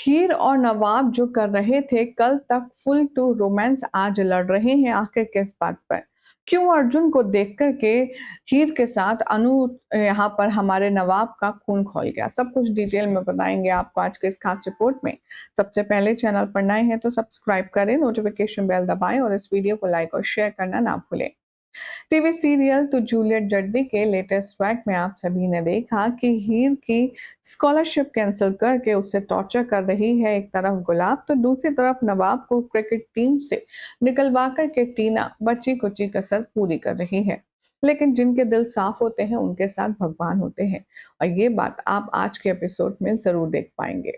हीर और नवाब जो कर रहे थे कल तक फुल टू रोमांस, आज लड़ रहे हैं आखिर किस बात पर? क्यों अर्जुन को देख कर के हीर के साथ अनु यहाँ पर हमारे नवाब का खून खौल गया? सब कुछ डिटेल में बताएंगे आपको आज के इस खास रिपोर्ट में। सबसे पहले चैनल पर नए हैं तो सब्सक्राइब करें, नोटिफिकेशन बेल दबाएं और इस वीडियो को लाइक और शेयर करना ना भूलें। टीवी सीरियल तो जूलियट जड्डी के लेटेस्ट ट्रैक में आप सभी ने देखा कि हीर की स्कॉलरशिप कैंसिल करके उससे टॉर्चर कर रही है एक तरफ गुलाब, तो दूसरी तरफ नवाब को क्रिकेट टीम से निकलवा कर के टीना बची कुची कसर पूरी कर रही है। लेकिन जिनके दिल साफ होते हैं उनके साथ भगवान होते हैं, और ये बात आप आज के एपिसोड में जरूर देख पाएंगे।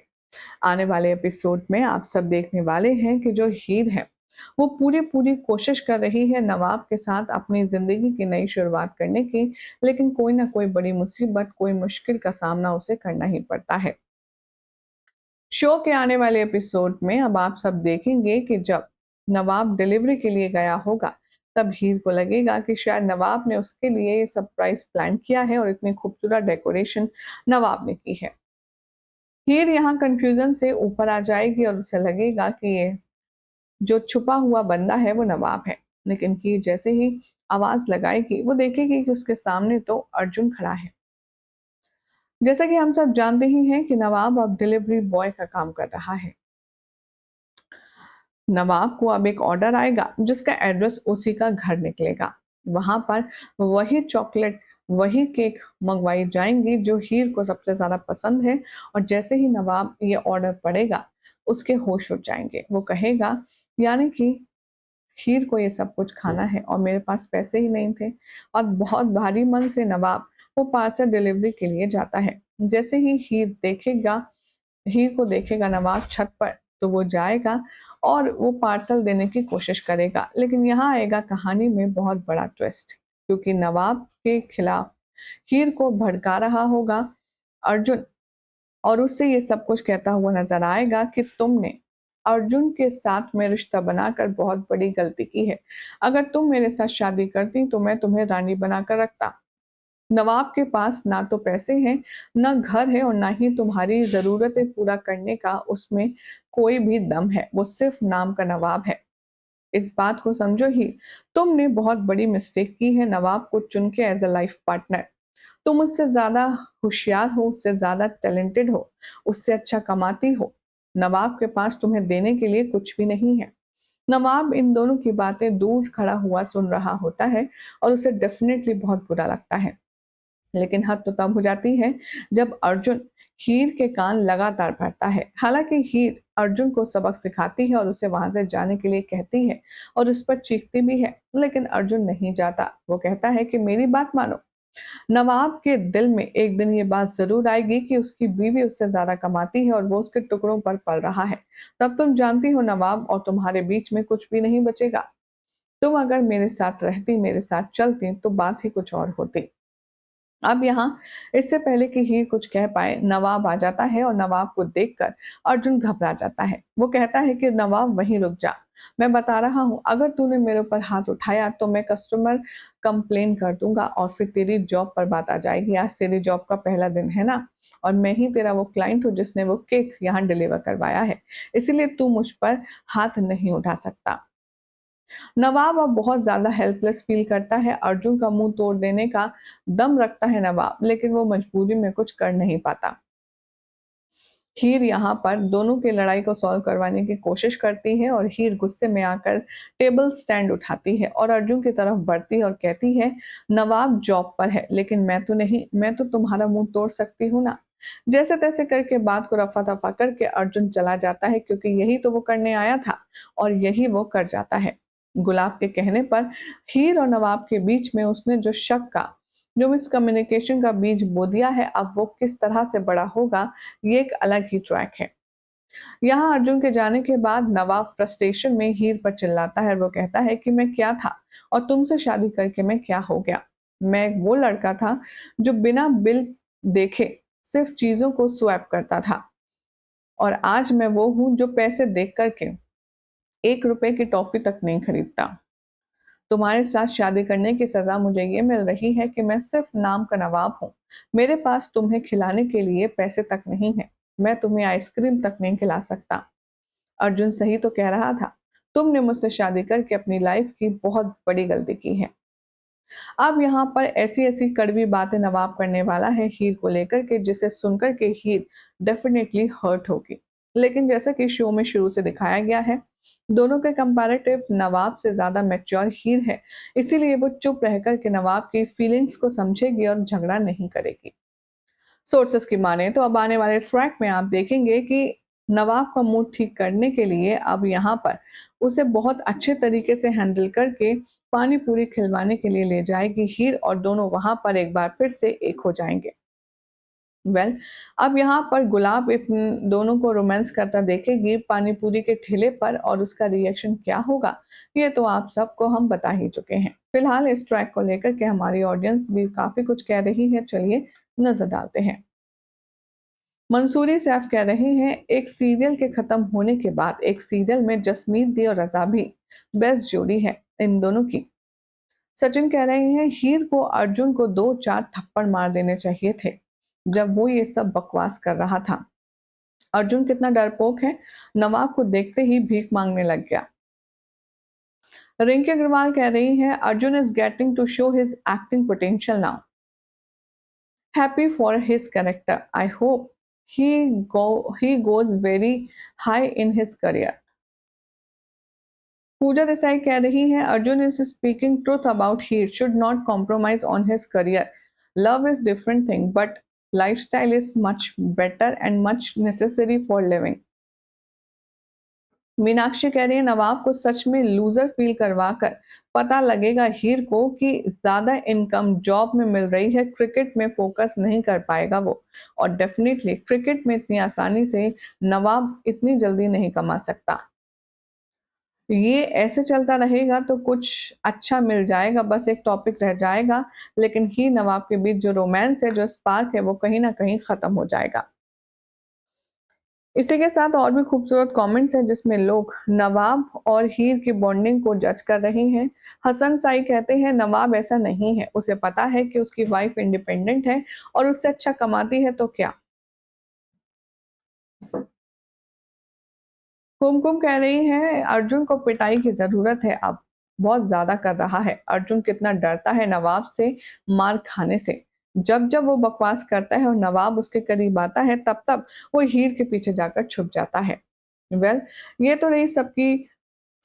आने वाले एपिसोड में आप सब देखने वाले हैं कि जो हीर है वो पूरी पूरी कोशिश कर रही है नवाब के साथ अपनी जिंदगी की नई शुरुआत करने की, लेकिन कोई ना कोई बड़ी मुसीबत, कोई मुश्किल का सामना उसे करना ही पड़ता है। शो के आने वाले एपिसोड में अब आप सब देखेंगे कि जब नवाब डिलीवरी के लिए गया होगा तब हीर को लगेगा कि शायद नवाब ने उसके लिए ये सरप्राइज प्लान किया है और इतनी खूबसूरत डेकोरेशन नवाब ने की है। हीर यहाँ कंफ्यूजन से ऊपर आ जाएगी और उसे लगेगा कि ये जो छुपा हुआ बंदा है वो नवाब है। लेकिन कि जैसे ही आवाज लगाएगी वो देखेगी कि उसके सामने तो अर्जुन खड़ा है। जैसा कि हम सब जानते ही हैं कि नवाब अब डिलीवरी बॉय का काम कर रहा है। नवाब को अब एक ऑर्डर आएगा जिसका एड्रेस उसी का घर निकलेगा। वहां पर वही चॉकलेट, वही केक मंगवाई जाएंगी जो हीर को सबसे ज्यादा पसंद है। और जैसे ही नवाब ये ऑर्डर पड़ेगा उसके होश उड़ जाएंगे। वो कहेगा यानी कि हीर को ये सब कुछ खाना है और मेरे पास पैसे ही नहीं थे। और बहुत भारी मन से नवाब वो पार्सल डिलीवरी के लिए जाता है। जैसे ही हीर को देखेगा नवाब छत पर, तो वो जाएगा और वो पार्सल देने की कोशिश करेगा। लेकिन यहाँ आएगा कहानी में बहुत बड़ा ट्विस्ट, क्योंकि नवाब के खिलाफ हीर को भड़का रहा होगा अर्जुन, और उससे ये सब कुछ कहता हुआ नजर आएगा कि तुमने अर्जुन के साथ में रिश्ता बनाकर बहुत बड़ी गलती की है। अगर तुम मेरे साथ शादी करती तो मैं तुम्हें रानी बनाकर रखता। नवाब के पास ना तो पैसे हैं, ना घर है, और ना ही तुम्हारी जरूरतें पूरा करने का उसमें कोई भी दम है। वो सिर्फ नाम का नवाब है। इस बात को समझो ही, तुमने बहुत बड़ी मिस्टेक की है नवाब को चुन के एज अ लाइफ पार्टनर। तुम उससे ज्यादा होशियार हो, उससे ज्यादा टैलेंटेड हो, उससे अच्छा कमाती हो। नवाब के पास तुम्हें देने के लिए कुछ भी नहीं है। नवाब इन दोनों की बातें दूर खड़ा हुआ सुन रहा होता है और उसे डेफिनेटली बहुत बुरा लगता है। लेकिन हद तो तब हो जाती है जब अर्जुन हीर के कान लगातार भरता है। हालांकि हीर अर्जुन को सबक सिखाती है और उसे वहां से जाने के लिए कहती है और उस पर चीखती भी है, लेकिन अर्जुन नहीं जाता। वो कहता है कि मेरी बात मानो। नवाब के दिल में एक दिन ये बात जरूर आएगी कि उसकी बीवी उससे ज्यादा कमाती है और वो उसके टुकड़ों पर पल रहा है। तब तुम जानती हो नवाब, और तुम्हारे बीच में कुछ भी नहीं बचेगा। तुम अगर मेरे साथ रहती, मेरे साथ चलती, तो बात ही कुछ और होती। अब यहाँ इससे पहले कि हीर कुछ कह पाए, नवाब आ जाता है और नवाब को देखकर अर्जुन घबरा जाता है। वो कहता है कि नवाब वहीं रुक जा, मैं बता रहा हूँ अगर तूने मेरे ऊपर हाथ उठाया तो मैं कस्टमर कंप्लेन कर दूंगा और फिर तेरी जॉब पर बात आ जाएगी। आज तेरी जॉब का पहला दिन है ना, और मैं ही तेरा वो क्लाइंट हूँ जिसने वो केक यहाँ डिलीवर करवाया है, इसीलिए तू मुझ पर हाथ नहीं उठा सकता। नवाब अब बहुत ज्यादा हेल्पलेस फील करता है। अर्जुन का मुंह तोड़ देने का दम रखता है नवाब, लेकिन वो मजबूरी में कुछ कर नहीं पाता। हीर यहाँ पर दोनों की लड़ाई को सॉल्व करवाने की कोशिश करती है और हीर गुस्से में आकर टेबल स्टैंड उठाती है और अर्जुन की तरफ बढ़ती है और कहती है नवाब जॉब पर है लेकिन मैं तो नहीं, मैं तो तुम्हारा मुंह तोड़ सकती हूँ ना। जैसे तैसे करके बात को रफा दफा करके अर्जुन चला जाता है, क्योंकि यही तो वो करने आया था और यही वो कर जाता है। गुलाब के कहने पर हीर और नवाब के बीच में उसने जो शक का, जो मिसकम्युनिकेशन का बीज बो दिया है, अब वो किस तरह से बड़ा होगा ये एक अलग ही ट्रैक है। यहाँ अर्जुन के जाने के बाद नवाब फ्रस्ट्रेशन में हीर पर चिल्लाता है। वो कहता है कि मैं क्या था और तुमसे शादी करके मैं क्या हो गया। मैं वो लड़का था जो बिना बिल देखे सिर्फ चीजों को स्वैप करता था, और आज मैं वो हूं जो पैसे देख करके 1 रुपए की टॉफी तक नहीं खरीदता। तुम्हारे साथ शादी करने की सजा मुझे ये मिल रही है कि मैं सिर्फ नाम का नवाब हूँ। मेरे पास तुम्हें खिलाने के लिए पैसे तक नहीं है। मैं तुम्हें आइसक्रीम तक नहीं खिला सकता। अर्जुन सही तो कह रहा था, तुमने मुझसे शादी करके अपनी लाइफ की बहुत बड़ी गलती की है। अब यहाँ पर ऐसी-ऐसी कड़वी बातें नवाब करने वाला है हीर को लेकर के, जिसे सुनकर के हीर डेफिनेटली हर्ट होगी। लेकिन जैसा कि शो में शुरू से दिखाया गया है, दोनों के कंपैरेटिव नवाब से ज़्यादा मैच्योर हीर है, इसीलिए वो चुप रह कर के नवाब की फीलिंग्स को समझेगी और झगड़ा नहीं करेगी। सोर्सेस की माने तो अब आने वाले ट्रैक में आप देखेंगे कि नवाब का मूड ठीक करने के लिए अब यहाँ पर उसे बहुत अच्छे तरीके से हैंडल करके पानी पूरी खिलवाने के लिए ले जाएगी हीर, और दोनों वहां पर एक बार फिर से एक हो जाएंगे। अब यहाँ पर गुलाब इन दोनों को रोमांस करता देखेगी पानी पूरी के ठेले पर, और उसका रिएक्शन क्या होगा ये तो आप सबको हम बता ही चुके हैं। फिलहाल इस ट्रैक को लेकर के हमारी ऑडियंस भी काफी कुछ कह रही है, चलिए नजर डालते हैं। मंसूरी सैफ कह रहे हैं, एक सीरियल के खत्म होने के बाद एक सीरियल में जसमीत दी और रजा भी बेस्ट जोड़ी है इन दोनों की। सचिन कह रहे हैं, हीर को अर्जुन को 2-4 थप्पड़ मार देने चाहिए थे जब वो ये सब बकवास कर रहा था। अर्जुन कितना डरपोक है, नवाब को देखते ही भीख मांगने लग गया। रिंकी अग्रवाल कह रही है, Arjun is getting to show his acting potential now. Happy for his character. I hope he goes very high in his career. पूजा देसाई कह रही है, Arjun is speaking truth about he should not compromise on his career. Love is different thing but lifestyle is much better and much necessary for living. Meenakshi कह रही है, नवाब को सच में loser feel करवा कर पता लगेगा हीर को कि ज्यादा इनकम जॉब में मिल रही है, क्रिकेट में फोकस नहीं कर पाएगा वो। और डेफिनेटली क्रिकेट में इतनी आसानी से नवाब इतनी जल्दी नहीं कमा सकता। ये ऐसे चलता रहेगा तो कुछ अच्छा मिल जाएगा, बस एक टॉपिक रह जाएगा, लेकिन हीर नवाब के बीच जो रोमांस है, जो स्पार्क है, वो कहीं ना कहीं खत्म हो जाएगा। इसी के साथ और भी खूबसूरत कमेंट्स हैं जिसमें लोग नवाब और हीर की बॉन्डिंग को जज कर रहे हैं। हसन साई कहते हैं, नवाब ऐसा नहीं है, उसे पता है कि उसकी वाइफ इंडिपेंडेंट है और उससे अच्छा कमाती है तो क्या। कुमकुम कह रही है, अर्जुन को पिटाई की जरूरत है, अब बहुत ज्यादा कर रहा है। अर्जुन कितना डरता है नवाब से मार खाने से। जब जब वो बकवास करता है और नवाब उसके करीब आता है, तब तब वो हीर के पीछे जाकर छुप जाता है। वेल, ये तो रही सबकी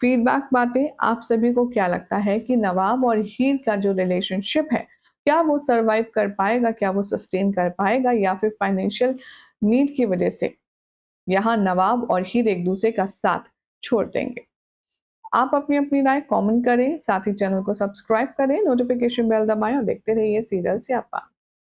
फीडबैक बातें। आप सभी को क्या लगता है कि नवाब और हीर का जो रिलेशनशिप है, क्या वो सरवाइव कर पाएगा, क्या वो सस्टेन कर पाएगा, या फिर फाइनेंशियल नीड की वजह से यहाँ नवाब और हीर एक दूसरे का साथ छोड़ देंगे। आप अपनी अपनी राय कमेंट करें, साथ ही चैनल को सब्सक्राइब करें, नोटिफिकेशन बेल दबाएं और देखते रहिए सीरियल स्यापा।